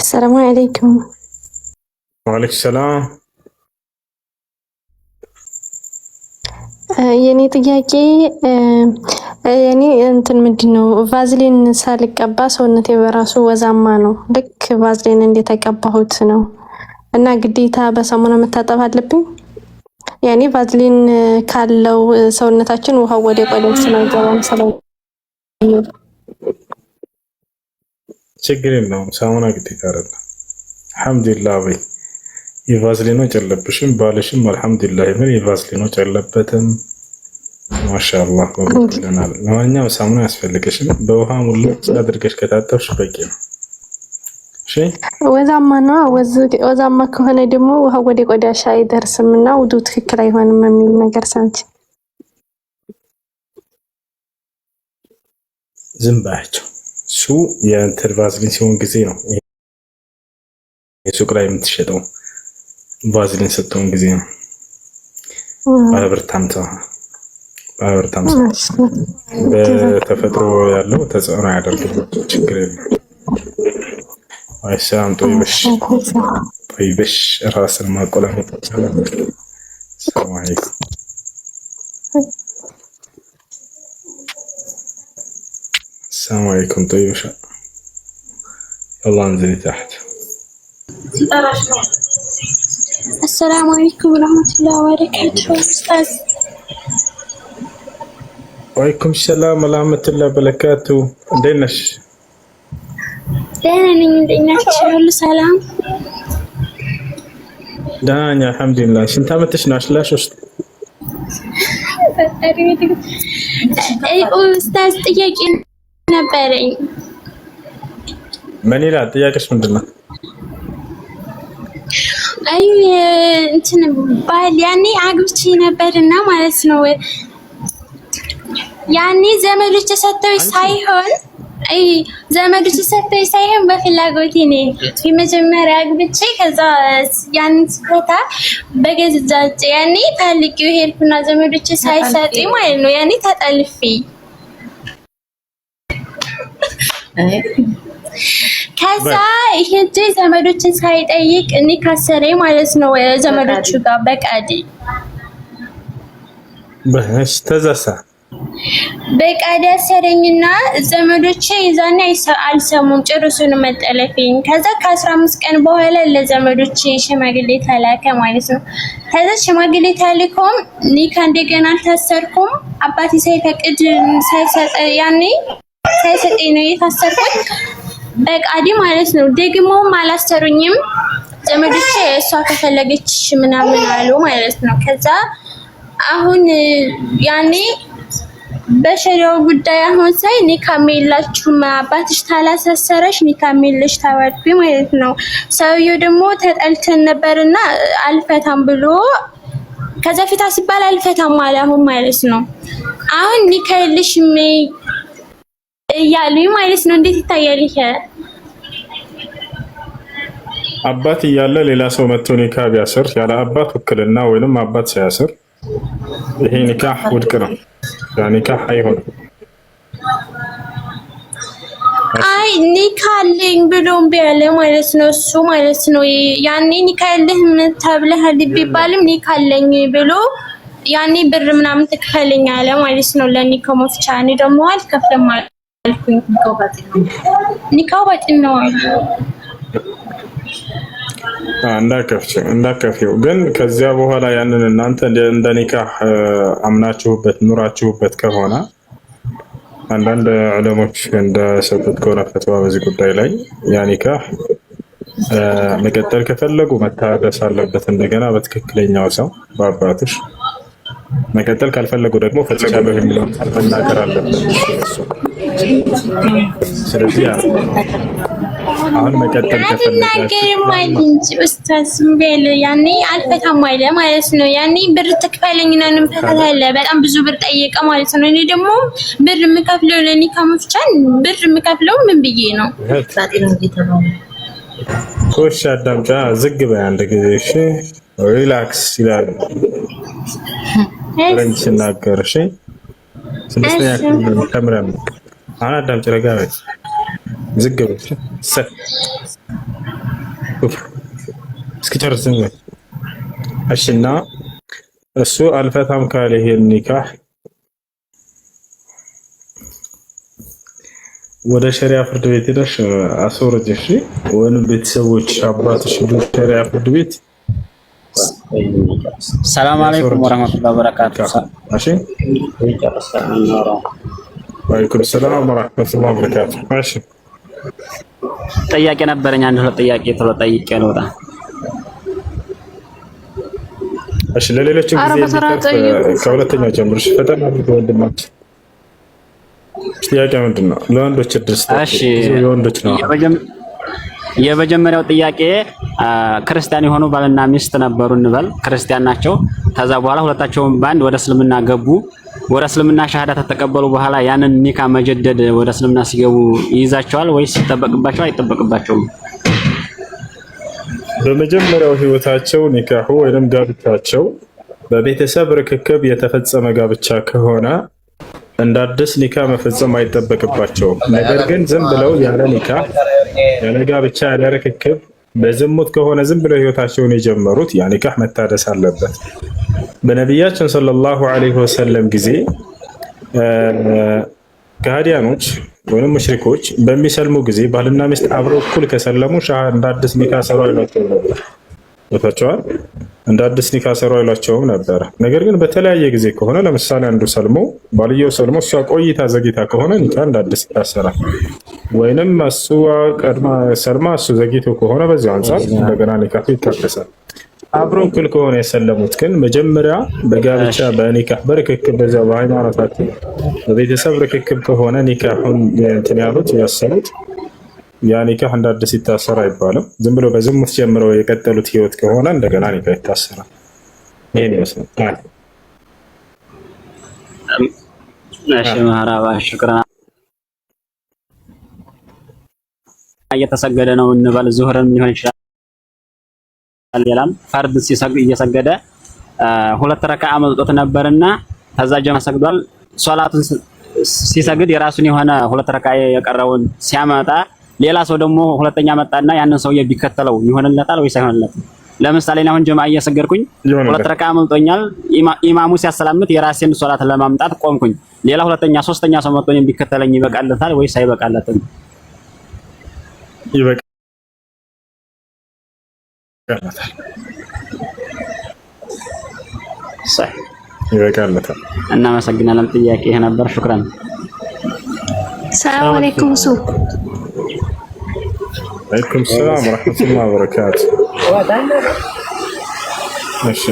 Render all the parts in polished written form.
السلام عليكم. وعليكم السلام. የኔ ጥያቄ እኔ እንትን ምንድነው ቫዝሊን ሳልቀባ ሰውነቴ በራሱ ወዛማ ነው። ልክ ቫዝሊን እንደተቀባሁት ነው እና ግዴታ በሳሙና መታጠብ አለብኝ። ያኔ ቫዝሊን ካለው ሰውነታችን ውሃው ወደ ቆዳው ስለገባም ሰለው ችግር የለውም። ሳሙና ግዴታ አይደለም። አልሐምዱሊላህ በይ። የቫዝሊኖች የለብሽም ባልሽም አልሐምዱሊላህ ይበል። የቫዝሊኖች የለበትም። ማሻአላህ ወብለናል። ለማንኛውም ሳሙና ያስፈልግሽም በውሃ ሙሉ አድርገሽ ከታጠብሽ በቂ ነው። እሺ ወዛማ ነው። ወዛማ ከሆነ ደግሞ ውሃ ወደ ቆዳሽ አይደርስምና ውዱ ትክክል አይሆንም የሚል ነገር ሰምቼ ዝም ባያቸው። እሱ የእንትን ቫዝሊን ሲሆን ጊዜ ነው የሱቅ ላይ የምትሸጠው ቫዝሊን ስትሆን ጊዜ ነው። ባለብርታምታ በተፈጥሮ ያለው ተጽዕኖ ያደርግበት ችግር የለም። አይሳም ጦይበሽ ራስን ማቆላመጥ ይቻላል። ሰላም አለይኩም። السلام عليكم. طيب يلا انزلي تحت. السلام عليكم ورحمة الله وبركاته. أستاذ وعليكم السلام ورحمة الله وبركاته. دينش دينش كل سلام. دانيا الحمد لله. شنت عملتش ناشلاش وسط أي أستاذ ጥያቄ ነበረኝ። ምን ይላል ጥያቄሽ? ምንድነው? አይ እንትን ባል ያኔ አግብቼ ነበርና ማለት ነው። ያኔ ዘመዶች ሰጥተው ሳይሆን በፍላጎቴ ነው የመጀመሪያ አግብቼ ከዛ ያን ስፈታ በገዛጭ ያኔ ፈልጌው ሄድኩና ዘመዶች ሳይሰጡኝ ማለት ነው ያኔ ተጠልፌ ከዛ ይሄ ዘመዶችን ሳይጠይቅ እኔ ካሰረኝ ማለት ነው ዘመዶቹ ጋር በቃዲ ተዛሳ በቃዲ አሰረኝና ዘመዶቼ ይዛና አልሰሙም ጭርሱን መጠለፌን። ከዛ ከ15 ቀን በኋላ ለዘመዶቼ ሽማግሌ ተላከ ማለት ነው። ከዛ ሽማግሌ ተልኮም ኒካ እንደገና አልታሰርኩም። አባቴ ሳይፈቅድ ሳይሰጠኝ ነው የታሰርኩት በቃዲ ማለት ነው። ደግሞም አላሰሩኝም ዘመዶቼ እሷ ከፈለገች ምናምን አሉ ማለት ነው። ከዛ አሁን ያኔ በሸሪዓው ጉዳይ አሁን ሳይ ኒካም የላችሁም አባትሽ ታላሳሰረሽ ኒካም የለሽ ተባልኩኝ ማለት ነው። ሰውየው ደግሞ ተጠልተን ነበርና አልፈታም ብሎ ከዛ ፊታ ሲባል አልፈታም አለ አሁን ማለት ነው። አሁን ኒካ የለሽም እያሉኝ ማለት ነው። እንዴት ይታያል ይሄ? አባት እያለ ሌላ ሰው መጥቶ ኒካ ቢያስር ያለ አባት ውክልና ወይንም አባት ሲያስር ይሄ ኒካህ ውድቅ ነው። ያ ኒካህ አይሆንም። አይ ኒካ አለኝ ብሎ እምቢ አለ ማለት ነው እሱ ማለት ነው። ያኔ ኒካ የለህም ተብለሃል ቢባልም ኒካ አለኝ ብሎ ያኔ ብር ምናምን ትክፈልኝ አለ ማለት ነው ለኒካው መፍቻ። እኔ ደግሞ አልከፍልም አልኩኝ። ኒካው ባጢል ነው እንዳከፍው ግን ከዚያ በኋላ ያንን እናንተ እንደ ኒካህ አምናችሁበት ኑራችሁበት ከሆነ አንዳንድ ዑለሞች እንደሰጡት ከሆነ ፈትዋ በዚህ ጉዳይ ላይ ያ ኒካህ መቀጠል ከፈለጉ መታደስ አለበት እንደገና በትክክለኛው ሰው በአባትሽ። መቀጠል ካልፈለጉ ደግሞ ፈጽቻለሁ የሚለውን መናገር አለበት እሱ። ስለዚህ አሁን መቀጠል ከፈለጋችሁ ኡስታዝ ቢል ያኔ አልፈታም አይለ ማለት ነው። ያኔ ብር ትክፈልኝና እንፈታለን በጣም ብዙ ብር ጠየቀ ማለት ነው። እኔ ደግሞ ብር የምከፍለው ለኒካ መፍቻን ብር የምከፍለው ምን ብዬ ነው? ኮሽ አዳምጫ ዝግ በይ አንድ ጊዜ እሺ። ሪላክስ ይላል ረንጅ ሲናገር እሺ። ስድስተኛ ተምረን አሁን አዳምጪ ረጋ በይ ዝግ በይ። እስኪ ጨርሰኝ። እሺና እሱ አልፈታም ካለ ይሄን ኒካህ ወደ ሸሪዓ ፍርድ ቤት ሄደሽ አስወርጅሽ ወይንም ቤተሰቦች አባትሽ ወደ ሸሪዓ ፍርድ ቤት። ሰላም አለይኩም ወራህመቱላሂ ወበረካቱሁ። እሺ ወአለይኩም ሰላም ወራህመቱላሂ ወበረካቱሁ። እሺ ጥያቄ ነበረኝ፣ አንድ ሁለት ጥያቄ ቶሎ ጠይቄ ነው። እሺ ለሌሎች ጊዜ ከሁለተኛው ጀምርሽ ፈጠን አድርገው ወንድማችን። ጥያቄ ምንድነው? ለወንዶች ድርስ። እሺ የወንዶች ነው። የመጀመሪያው ጥያቄ ክርስቲያን የሆኑ ባልና ሚስት ነበሩ እንበል፣ ክርስቲያን ናቸው። ከዛ በኋላ ሁለታቸውም ባንድ ወደ እስልምና ገቡ። ወደ እስልምና ሻሃዳ ተቀበሉ። በኋላ ያንን ኒካ መጀደድ ወደ እስልምና ሲገቡ ይይዛቸዋል ወይስ ይጠበቅባቸዋል? አይጠበቅባቸውም? በመጀመሪያው ህይወታቸው ኒካሁ ወይንም ጋብቻቸው በቤተሰብ ርክክብ የተፈጸመ ጋብቻ ከሆነ እንደ አዲስ ኒካ መፈጸም አይጠበቅባቸውም። ነገር ግን ዝም ብለው ያለ ኒካ ያለ ጋብቻ ያለ ርክክብ በዝሙት ከሆነ ዝም ብለው ህይወታቸውን የጀመሩት ያ ኒካህ መታደስ አለበት። በነቢያችን ሰለላሁ ዐለይሂ ወሰለም ጊዜ ከሃዲያኖች ወይም ሙሽሪኮች በሚሰልሙ ጊዜ ባልና ሚስት አብረው እኩል ከሰለሙ እንደ አዲስ ኒካ ሰሩ አይሏቸውም ነበር። ቦታቸዋል እንደ አዲስ ኒካ ሰሩ አይሏቸውም ነበር። ነገር ግን በተለያየ ጊዜ ከሆነ ለምሳሌ አንዱ ሰልሞ ባልየው ሰልሞ እሷ ቆይታ ዘግይታ ከሆነ ኒካ እንደ አዲስ ይታሰራል። ወይንም እሱ ቀድማ ሰልማ እሱ ዘግይቶ ከሆነ በዚያው አንፃር እንደገና ኒካሁ ይታደሳል። አብረው እኩል ከሆነ የሰለሙት ግን መጀመሪያ በጋብቻ በኒካህ በርክክብ በዚያ በሃይማኖታቸው በቤተሰብ ርክክብ ከሆነ ኒካሁን እንትን ያሉት ያሰሉት ያ ኒካህ እንደ አዲስ ይታሰር አይባልም። ዝም ብሎ በዝሙት ጀምረው የቀጠሉት ህይወት ከሆነ እንደገና ኒካህ ይታሰራል። ይሄን ይመስላል። እሺ ማራባ ሽክራን። እየተሰገደ ነው እንበል፣ ዙህርም ሊሆን ይችላል፣ ሌላም ፈርድ እየሰገደ ሁለት ረካዓ አመልጦት ነበርና ከዛ ጀማ ሰግዷል። ሶላቱን ሲሰግድ የራሱን የሆነ ሁለት ረካዓ የቀረውን ሲያመጣ ሌላ ሰው ደግሞ ሁለተኛ መጣና ያንን ሰውዬ ቢከተለው ይሆንለታል ወይስ አይሆንለትም? ለምሳሌ እኔ አሁን ጀማ እየሰገድኩኝ ሁለት ረካዓ አመልጦኛል። ኢማሙ ሲያሰላምት የራሴን ሶላት ለማምጣት ቆምኩኝ። ሌላ ሁለተኛ ሶስተኛ ሰው መጥቶ ቢከተለኝ ይበቃለታል ወይስ አይበቃለትም? ይበቃለታል። ይበቃለታል። እናመሰግናለን። ጥያቄ ይሄ ነበር። ሹክራን። ሰላም አለይኩም ሱ አለይኩም ሰላም ወራህመቱላሂ ወበረካቱ። እሺ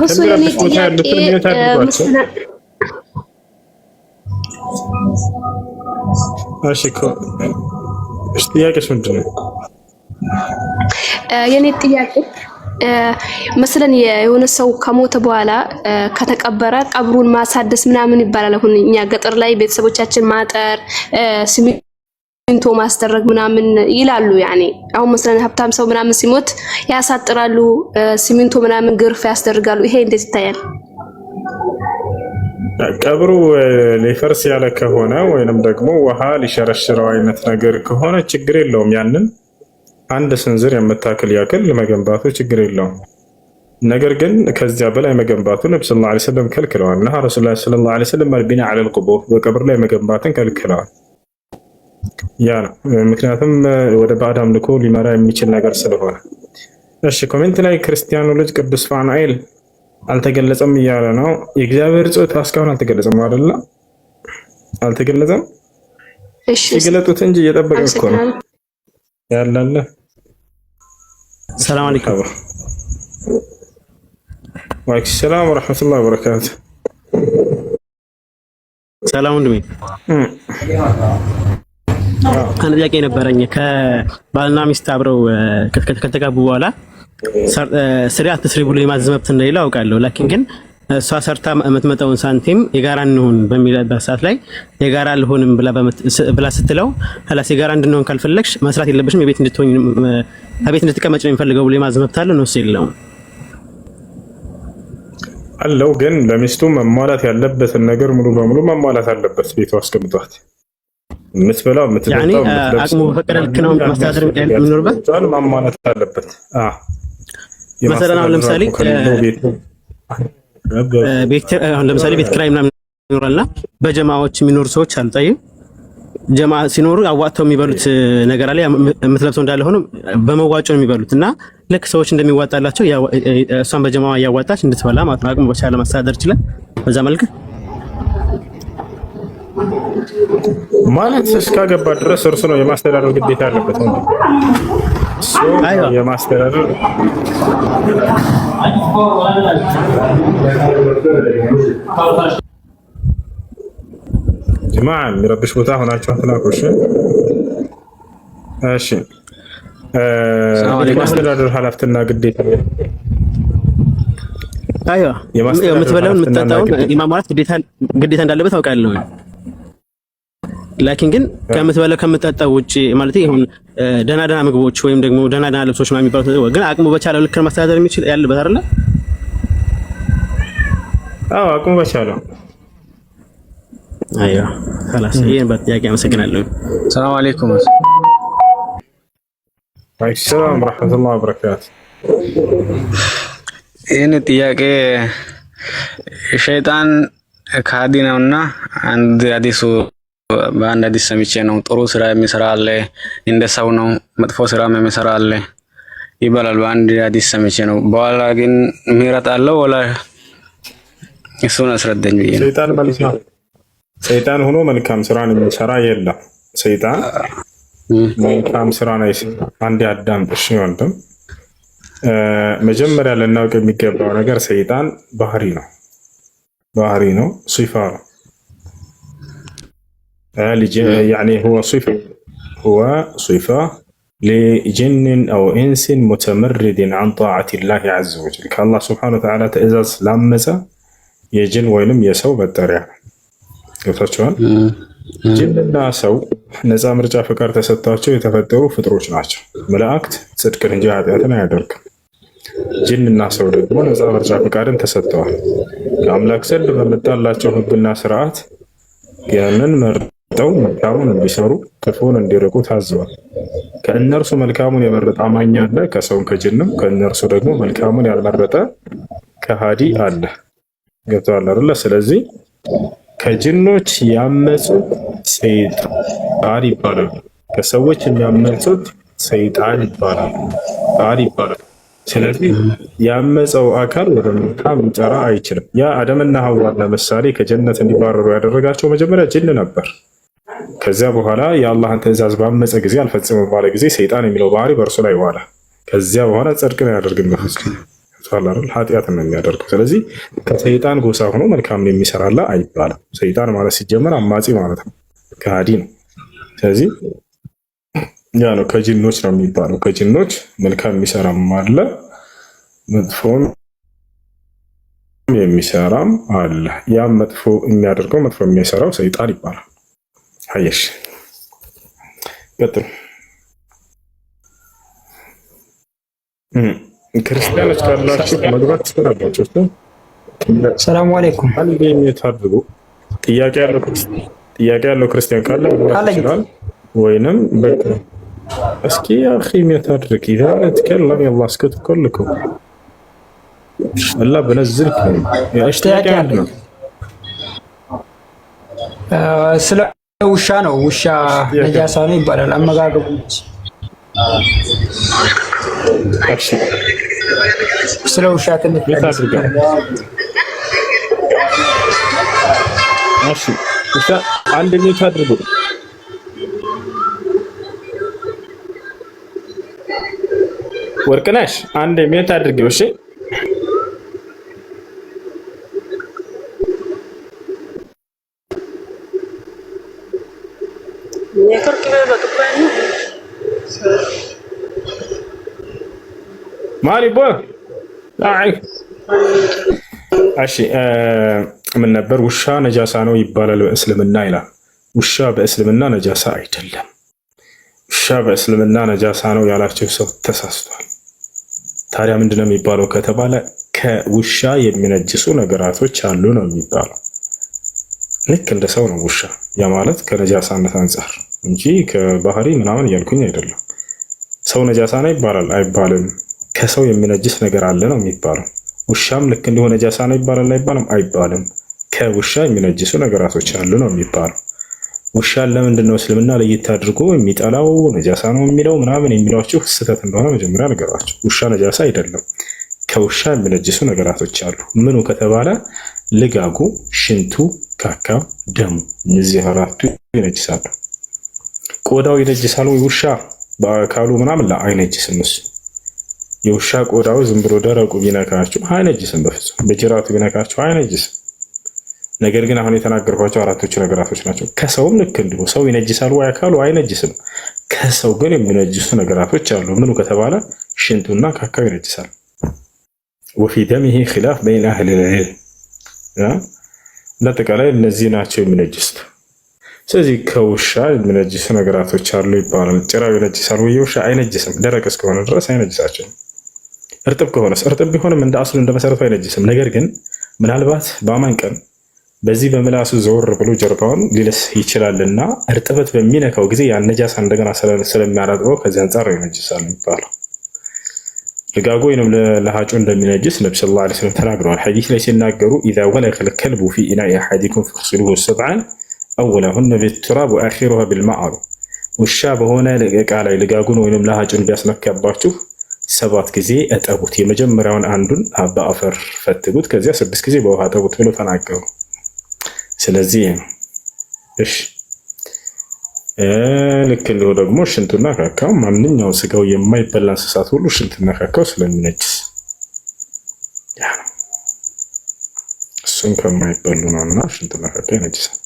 እሱ ለኔ ጥያቄሽ ምንድን ነው? የኔ ጥያቄ መስለን የሆነ ሰው ከሞተ በኋላ ከተቀበረ ቀብሩን ማሳደስ ምናምን ይባላል። አሁን እኛ ገጠር ላይ ቤተሰቦቻችን ማጠር ሲሚንቶ ማስደረግ ምናምን ይላሉ። ያኔ አሁን መስለን ሀብታም ሰው ምናምን ሲሞት ያሳጥራሉ፣ ሲሚንቶ ምናምን ግርፍ ያስደርጋሉ። ይሄ እንዴት ይታያል? ቀብሩ ሊፈርስ ያለ ከሆነ ወይንም ደግሞ ውሃ ሊሸረሽረው አይነት ነገር ከሆነ ችግር የለውም። ያንን አንድ ስንዝር የምታክል ያክል መገንባቱ ችግር የለውም። ነገር ግን ከዚያ በላይ መገንባቱ ነብዩ ሰለላሁ ዐለይሂ ወሰለም ከልክለዋል። እና ረሱላህ ሰለላሁ ዐለይሂ ወሰለም ቢና ዐለል ቁቡር በቀብር ላይ መገንባትን ከልክለዋል። ያ ነው ምክንያቱም ወደ ባዕድ አምልኮ ሊመራ የሚችል ነገር ስለሆነ። እሺ ኮሜንት ላይ ክርስቲያኑ ልጅ ቅዱስ ፋኑኤል አልተገለጸም እያለ ነው። የእግዚአብሔር ጾታ እስካሁን አልተገለጸም አይደለ? አልተገለጸም። እሺ ሲገለጡት እንጂ እየጠበቀ እኮ ነው ያላለ። ሰላም አለይኩም ወአለይኩም ሰላም ወራህመቱላሂ ወበረካቱ። ሰላም ወንድሜ፣ አንድ ጥያቄ ነበረኝ። ከባልና ሚስት አብረው ከተጋቡ በኋላ ስሪ አትስሪ ብሎ የማዘዝ መብት እንደሌለው አውቃለሁ። ላኪን ግን እሷ ሰርታ የምትመጣውን ሳንቲም የጋራ እንሁን በሚልበት ሰዓት ላይ የጋራ አልሆንም ብላ ስትለው ሀላስ የጋራ እንድንሆን ካልፈለግሽ መስራት የለብሽም የቤት እንድትሆኝ ከቤት እንድትቀመጭ ነው የሚፈልገው ብሎ የማዘዝ መብት አለው ነው የለውም? አለው። ግን ለሚስቱ መሟላት ያለበትን ነገር ሙሉ በሙሉ መሟላት አለበት። ቤቷ አስቀምጧት የምትበላው የምትጠጣው አቅሙ በፈቀደ ልክ ነው ማስተዳደር የሚኖርበት ማሟላት አለበት። መሰለና ለምሳሌ ቤት ኪራይ ምናምን ይኖራልና በጀማዎች የሚኖሩ ሰዎች አልጠይም ጀማ ሲኖሩ አዋጥተው የሚበሉት ነገር አለ የምትለብሰው እንዳለ ሆኖ በመዋጮ ነው የሚበሉት እና ልክ ሰዎች እንደሚዋጣላቸው እሷን በጀማዋ ያዋጣች እንድትበላ ማለት ነው። አቅሙ በቻለ ማስተዳደር ይችላል በዛ መልኩ ማለት እስካገባ ድረስ እርሱ ነው የማስተዳደር ግዴታ አለበት ነው የማስተዳደር ጀማዓ የሚረብሽ ቦታ ሆናችሁ አትላኩሽ። እሺ የማስተዳደር ኃላፊነትና ግዴታ የምትበላውን የምትጠጣውን የማሟላት ግዴታ እንዳለበት አውቃለሁ። ላኪን ግን ከምትበላው ከምትጠጣው ውጪ ማለት ይሁን ደህና ምግቦች ወይም ደግሞ ደህና ልብሶች ማለት የሚባሉት ግን አቅሙ በቻለው ልክ ማስተዳደር የሚችል ያለበት አይደለ? አቅሙ በቻለው አይዋ خلاص ይሄን በጥያቄ አመሰግናለሁ። ሰላም አለይኩም። ሰላም ወራህመቱላሂ ወበረካቱ። ይሄን ጥያቄ ሸይጣን ካዲ ነውና አንድ ሐዲሱ በአንድ ሐዲስ ሰምቼ ነው ጥሩ ስራ የሚሰራ አለ እንደ ሰው ነው መጥፎ ስራ የሚሰራ አለ ይባላል። በአንድ ሐዲስ ሰምቼ ነው። በኋላ ግን ምህረት አለው ወላ እሱን አስረዳኝ ብዬ ነው። ሰይጣን ሆኖ መልካም ስራን የሚሰራ የለም። ሰይጣን መልካም ስራን አይሰራም። አንድ አዳም እሺ ወንድም መጀመሪያ ልናውቅ የሚገባው ነገር ሰይጣን ባህሪ ነው ሲፋ ነው። يعني هو صفة لجن أو إنس متمرد عن طاعة الله عز وجل كالله سبحانه وتعالى تأزز لامزة يجن وينم يسو بالتريع ገብታችኋል። ጅንና ሰው ነፃ ምርጫ ፍቃድ ተሰጥቷቸው የተፈጠሩ ፍጥሮች ናቸው። መላእክት ጽድቅን እንጂ ኃጢአትን አያደርግም። ጅንና ሰው ደግሞ ነፃ ምርጫ ፍቃድን ተሰጥተዋል። ከአምላክ ዘንድ በመጣላቸው ሕግና ስርዓት ያንን መርጠው መልካሙን እንዲሰሩ ክፉን እንዲርቁ ታዘዋል። ከእነርሱ መልካሙን የመረጠ አማኝ አለ ከሰውም ከጅንም፣ ከእነርሱ ደግሞ መልካሙን ያልመረጠ ከሃዲ አለ። ገብተዋል አይደለ? ስለዚህ ከጅኖች ያመጹት ሰይጣን ይባላል። ከሰዎች የሚያመጹት ሰይጣን ይባላል። ስለዚህ ያመፀው አካል ወደ መልካም ሊጠራ አይችልም። ያ አደምና ሐዋን ለምሳሌ ከጀነት እንዲባረሩ ያደረጋቸው መጀመሪያ ጅን ነበር። ከዚያ በኋላ የአላህን ትእዛዝ ባመፀ ጊዜ አልፈጽምም ባለ ጊዜ ሰይጣን የሚለው ባህሪ በእርሱ ላይ ዋለ። ከዚያ በኋላ ጽድቅን ያደርግን ኃጢአትን ነው የሚያደርገው። ስለዚህ ከሰይጣን ጎሳ ሆኖ መልካምን የሚሰራላ አይባልም። ሰይጣን ማለት ሲጀመር አማጺ ማለት ነው፣ ከሃዲ ነው። ስለዚህ ያ ነው ከጅኖች ነው የሚባለው። ከጅኖች መልካም የሚሰራም አለ፣ መጥፎም የሚሰራም አለ። ያም መጥፎ የሚያደርገው መጥፎ የሚሰራው ሰይጣን ይባላል። አየሽ፣ ቀጥሉ። ክርስቲያኖች ካላችሁ መግባት ትችላላችሁ። ሰላም አለይኩም። አንዴ የታድጉ ጥያቄ ያለው ክርስቲያን ካለ መግባት ይችላል። ወይንም በቃ እስኪ ያ اخي يتحرك اذا تكلم يلا اسكت كلكم الله بنزلكم يا اشتياق عندنا ስለ ውሻ ነው። ውሻ ነጃሳ ነው ይባላል አመጋገቡ። ስለ ውሻ ትንሽ يتحرك ماشي ውሻ አንድ يتحرك ወርቅነሽ አንድ ሜት አድርጊው። እሺ ማሪ ቦ አይ እሺ ምን ነበር? ውሻ ነጃሳ ነው ይባላል በእስልምና ይላል። ውሻ በእስልምና ነጃሳ አይደለም። ውሻ በእስልምና ነጃሳ ነው ያላቸው ሰው ተሳስቷል። ታዲያ ምንድነው የሚባለው ከተባለ ከውሻ የሚነጅሱ ነገራቶች አሉ ነው የሚባለው። ልክ እንደ ሰው ነው ውሻ። ያ ማለት ከነጃሳነት አንጻር እንጂ ከባህሪ ምናምን እያልኩኝ አይደለም። ሰው ነጃሳ ነው ይባላል አይባልም። ከሰው የሚነጅስ ነገር አለ ነው የሚባለው። ውሻም ልክ እንዲሁ ነጃሳ ነው ይባላል አይባልም አይባልም። ከውሻ የሚነጅሱ ነገራቶች አሉ ነው የሚባለው። ውሻን ለምንድን ነው እስልምና ለየት አድርጎ የሚጠላው ነጃሳ ነው የሚለው ምናምን የሚሏችሁ ስህተት እንደሆነ መጀመሪያ ነገራችሁ። ውሻ ነጃሳ አይደለም። ከውሻ የሚነጅሱ ነገራቶች አሉ። ምኑ ከተባለ ልጋጉ፣ ሽንቱ፣ ካካው፣ ደሙ፣ እነዚህ አራቱ ይነጅሳሉ። ቆዳው ይነጅሳል ወይ ውሻ በአካሉ ምናምን አይነጅስም። እሱ የውሻ ቆዳው ዝም ብሎ ደረቁ ቢነካችሁ አይነጅስም። በፍጹም በጅራቱ ቢነካችሁ አይነጅስም። ነገር ግን አሁን የተናገርኳቸው አራቶቹ ነገራቶች ናቸው። ከሰውም ልክ እንዲሁ ሰው ይነጅሳል ወይ አካሉ አይነጅስም። ከሰው ግን የሚነጅሱ ነገራቶች አሉ። ምኑ ከተባለ ሽንቱና ካካው ይነጅሳል። ወፊ ደሚሂ ኺላፍ በይነ አህሊ ልዕልም። ለአጠቃላይ እነዚህ ናቸው የሚነጅሱት። ስለዚህ ከውሻ የሚነጅሱ ነገራቶች አሉ ይባላል። ጭራው ይነጅሳል ወይ? ውሻ አይነጅስም። ደረቅ እስከሆነ ድረስ አይነጅሳቸውም። እርጥብ ከሆነስ እርጥብ ቢሆንም እንደ አስሉ እንደ መሰረቱ አይነጅስም። ነገር ግን ምናልባት በአማን ቀን በዚህ በምላሱ ዘወር ብሎ ጀርባውን ሊልስ ይችላልና እርጥበት በሚነካው ጊዜ ያን ነጃሳ እንደገና ስለሚያራጥበው ከዚህ አንጻር ይነጅሳል ይባላል። ልጋጎ ወይንም ለሃጩ እንደሚነጅስ ነብዩ ሰለላሁ ዐለይሂ ወሰለም ተናግረዋል። ሐዲስ ላይ ሲናገሩ ኢዛ ወለገ الكلب في إناء أحدكم فاغسلوه سبعا أولهن بالتراب وآخرها بالماء። ውሻ በሆነ ዕቃ ላይ ልጋጉን ወይንም ለሃጩን ቢያስነካባችሁ 7 ጊዜ እጠቡት። የመጀመሪያውን አንዱን በአፈር ፈትጉት፣ ከዚያ 6 ጊዜ በውሃ እጠቡት ብለው ተናገሩ። ስለዚህ እሺ ልክ እንደው ደግሞ ሽንቱና ካካው ማንኛው ስጋው የማይበላ እንስሳት ሁሉ ሽንቱና ካካው ስለሚነጅስ ያ እሱን ከማይበሉ ነውና ሽንቱና ካካው ይነጅሳል።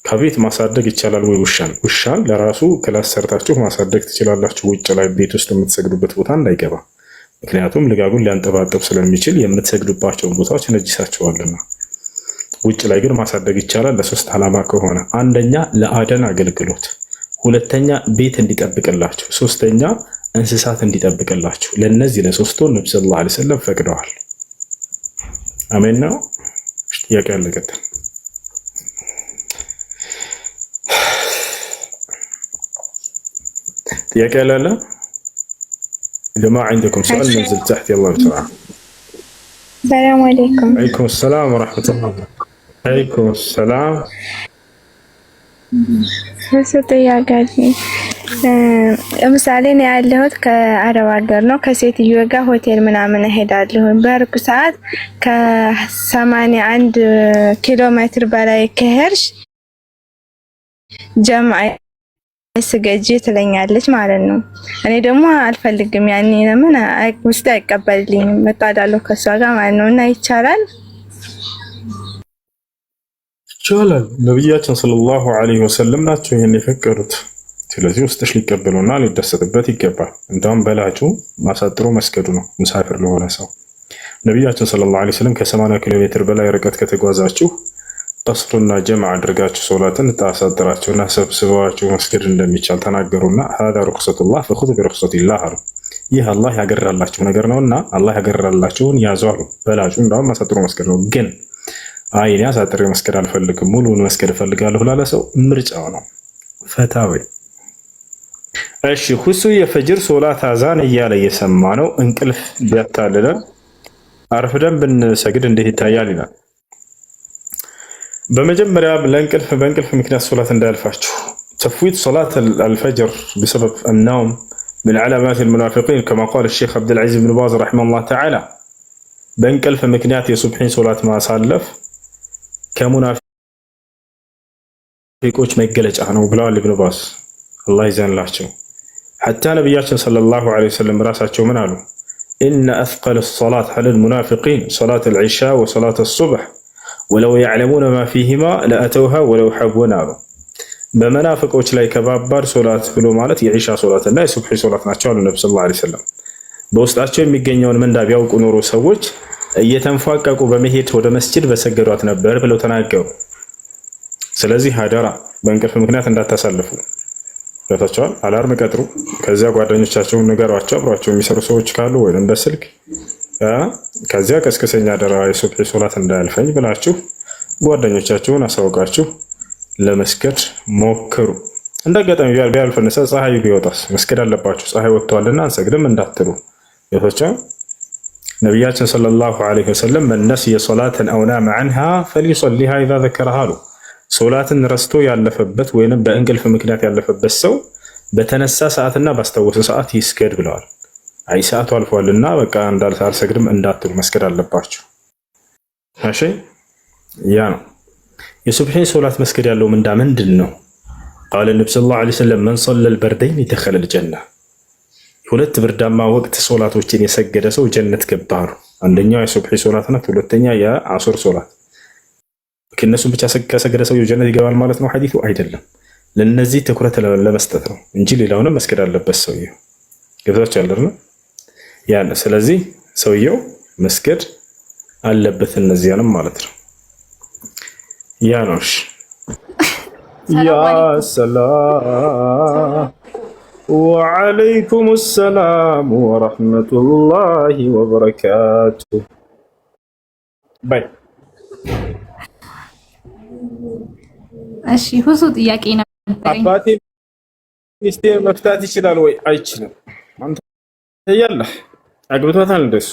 ከቤት ማሳደግ ይቻላል ወይ? ውሻን ለራሱ ክላስ ሰርታችሁ ማሳደግ ትችላላችሁ። ውጭ ላይ ቤት ውስጥ የምትሰግዱበት ቦታ እንዳይገባ፣ ምክንያቱም ልጋጉን ሊያንጠባጥብ ስለሚችል የምትሰግዱባቸውን ቦታዎች ይነጅሳቸዋልና። ውጭ ላይ ግን ማሳደግ ይቻላል ለሶስት ዓላማ ከሆነ፣ አንደኛ ለአደን አገልግሎት፣ ሁለተኛ ቤት እንዲጠብቅላችሁ፣ ሶስተኛ እንስሳት እንዲጠብቅላችሁ። ለነዚህ ለሶስቱ ነብዩ ሰለላሁ ዐለይሂ ወሰለም ፈቅደዋል። አሜን ነው። ጥያቄ አለ? ቀጥል። ጥያቄ አለ? جماعة عندكم سؤال نزل تحت يلا بسرعة. السلام عليكم. عليكم السلام ورحمة الله. عليكم السلام. እሱ ጥያቄ ለምሳሌ እኔ ያለሁት ከአረብ ሀገር ነው። ከሴትዮ ጋር ሆቴል ምናምን እሄዳለሁ። በርኩ ሰዓት ከ81 ኪሎ ሜትር በላይ ከሄድሽ ጀምዓ ስገጂ ትለኛለች ማለት ነው። እኔ ደግሞ አልፈልግም። ያኔ ለምን ውስጥ አይቀበልልኝም። መጣዳለሁ ከሷ ጋር ማለት ነው። እና ይቻላል? ይቻላል። ነብያችን ሰለላሁ ዐለይሂ ወሰለም ናቸው ይሄን የፈቀዱት። ስለዚህ ውስጥሽ ሊቀበሉና ሊደሰትበት ይገባል። እንደውም በላጩ ማሳጥሮ መስገዱ ነው ሙሳፊር ለሆነ ሰው። ነብያችን ሰለላሁ ዐለይሂ ወሰለም ከ80 ኪሎ ሜትር በላይ ርቀት ከተጓዛችሁ ቀስሩና ጀምዕ አድርጋችሁ ሶላትን ታሳጥራችሁና ሰብስባችሁ መስገድ እንደሚቻል ተናገሩና هذا رخصة الله فخذوا برخصة الله አሉ። ይህ አላህ ያገራላችሁ ነገር ነውና አላህ ያገራላችሁን ያዙ አሉ። በላጩ እንደውም ማሳጥሮ መስገድ ነው። ግን አይ እኔ አሳጥሬ መስገድ አልፈልግም ሙሉውን መስገድ እፈልጋለሁ ላለ ሰው ምርጫው ነው። ፈታዊ እሺ። ሁሱ የፈጅር ሶላት አዛን እያለ እየሰማ ነው። እንቅልፍ ቢያታልለን አርፍደን ብንሰግድ እንዴት ይታያል ይላል። በመጀመሪያ በእንቅልፍ ምክንያት ሶላት እንዳያልፋችሁ። ተፍዊት ሶላት አልፈጅር بسبب النوم من علامات المنافقين كما قال الشيخ عبد العزيز بن باز رحمه الله تعالى. በእንቅልፍ ምክንያት የሱብሒን ሶላት ማሳለፍ ከሙናፊቆች መገለጫ ነው ብለዋል ኢብኑ ባዝ አላህ ይዘንላቸው። ሐታ ነብያችን ሰለላሁ ዐለይሂ ወሰለም ራሳቸው ምን አሉ? إن أثقل الصلاة على المنافقين صلاة العشاء وصلاة الصبح ولو يعلمون ما فيهما لأتوها ولو حبوا نارا. በመናፍቆች ላይ ከባባድ ሶላት ብሎ ማለት የዒሻ ሶላት እና የሱብሒ ሶላት ናቸው አሉ ነብዩ ሰለላሁ ዐለይሂ ወሰለም። በውስጣቸው የሚገኘውን ምንዳ ቢያውቁ ኖሮ ሰዎች እየተንፏቀቁ በመሄድ ወደ መስጂድ በሰገዷት ነበር ብለው ተናገሩ። ስለዚህ አደራ በእንቅልፍ ምክንያት እንዳታሳልፉ። ገብታችኋል? አላርም ቀጥሩ። ከዚያ ጓደኞቻቸውን ንገሯቸው፣ አብሯቸው የሚሰሩ ሰዎች ካሉ ወይም በስልክ ከዚያ ቀስቅሰኛ አደራ የሱብሒ ሶላት እንዳያልፈኝ ብላችሁ ጓደኞቻችሁን አሳውቃችሁ ለመስገድ ሞክሩ። እንደአጋጣሚ ቢያልፈንሳ ፀሐዩ ቢወጣስ መስገድ አለባችሁ። ፀሐይ ወጥቷልና አንሰግድም እንዳትሉ ይፈቻ። ነቢያችን ሰለላሁ ዐለይሂ ወሰለም መን ነሲየ ሶላተን አው ናመ ዐንሃ ፈሊዩሰሊሃ ኢዛ ዘከረሃ አሉ። ሶላትን ረስቶ ያለፈበት ወይንም በእንቅልፍ ምክንያት ያለፈበት ሰው በተነሳ ሰዓትና ባስታወሰ ሰዓት ይስገድ ብለዋል። አይ ሰዓቱ አልፏልና በቃ አልሰግድም እንዳትሉ መስገድ አለባችሁ። እሺ ያ ነው የሱብሒ ሶላት መስገድ ያለው ምንዳ ምንድን ነው? ቃለ ነብዩ ሰለላሁ ዐለይሂ ወሰለም መን ሰለል በርደይን ደኸለል ጀና። ሁለት ብርዳማ ወቅት ሶላቶችን የሰገደ ሰው ጀነት ገባ ነው። አንደኛው የሱብሒ ሶላት ናት፣ ሁለተኛ የአሱር ሶላት። ከነሱም ብቻ ከሰገደ ሰው ጀነት ይገባል ማለት ነው ሐዲሱ አይደለም። ለነዚህ ትኩረት ለመስጠት ነው እንጂ ሌላውንም መስገድ አለበት ሰውየው። ገብታችሁ አይደል? ያን ስለዚህ ሰውየው መስገድ አለበት እነዚያንም ማለት ነው። ያ ነው ያ ሰላም ወዐለይኩም ሰላም ወረሕመቱላሂ ወበረካቱ። ባይ እሺ ሁሱ ጥያቄ ነበረኝ። አባቴ ሚስቴ መፍታት ይችላል ወይ? አይችልም። አንተ ያለህ አግብቶታል እንደሱ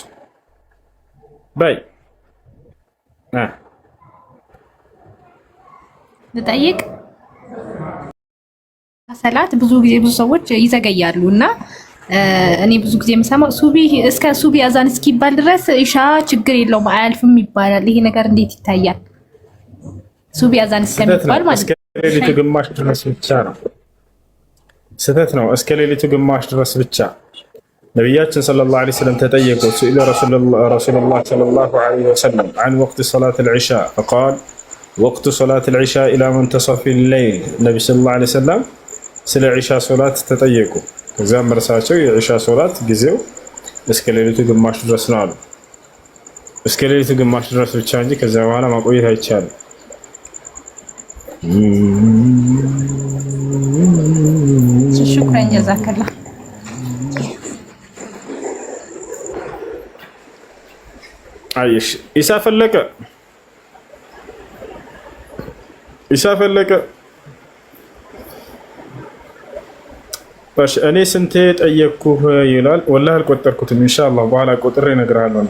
ባይ ልጠይቅ። ሰላት ብዙ ጊዜ ብዙ ሰዎች ይዘገያሉ እና እኔ ብዙ ጊዜ የምሰማው ሱቢ እስከ ሱቢ አዛን እስኪባል ድረስ ኢሻ ችግር የለውም አያልፍም ይባላል። ይሄ ነገር እንዴት ይታያል? ሱቢ አዛን እስከሚባል ማለት እስከ ሌሊቱ ግማሽ ድረስ ብቻ ነው። ስህተት ነው። እስከ ሌሊቱ ግማሽ ድረስ ብቻ። ነቢያችን ሰለላሁ ዐለይሂ ወሰለም ተጠየቁ። ሱኢለ ረሱሉላህ ሰለላሁ ዐለይሂ ወሰለም ዐን ወቅት ሰላት አልዒሻ ፈቃል ወቅቱ ሶላት አልዒሻ ኢላ መንተሰፊ ሌይል። ነቢ ሰለላሁ ዐለይሂ ወሰለም ስለ ዒሻ ሶላት ተጠየቁ። ከዚያም እርሳቸው የዒሻ ሶላት ጊዜው እስከ ሌሊቱ ግማሽ ድረስ ነው አሉ። እስከ ሌሊቱ ግማሽ ድረስ ብቻ እንጂ ከዚያ በኋላ ማቆየት አይቻልም። ሽኩራን ጀዛከላ። አይሽ ኢሳ ፈለቀ እኔ ስንቴ ጠየቅኩህ ይላል። ወላሂ አልቆጠርኩትም። ኢንሻአላህ በኋላ ቆጥሬ እነግርሃለሁ።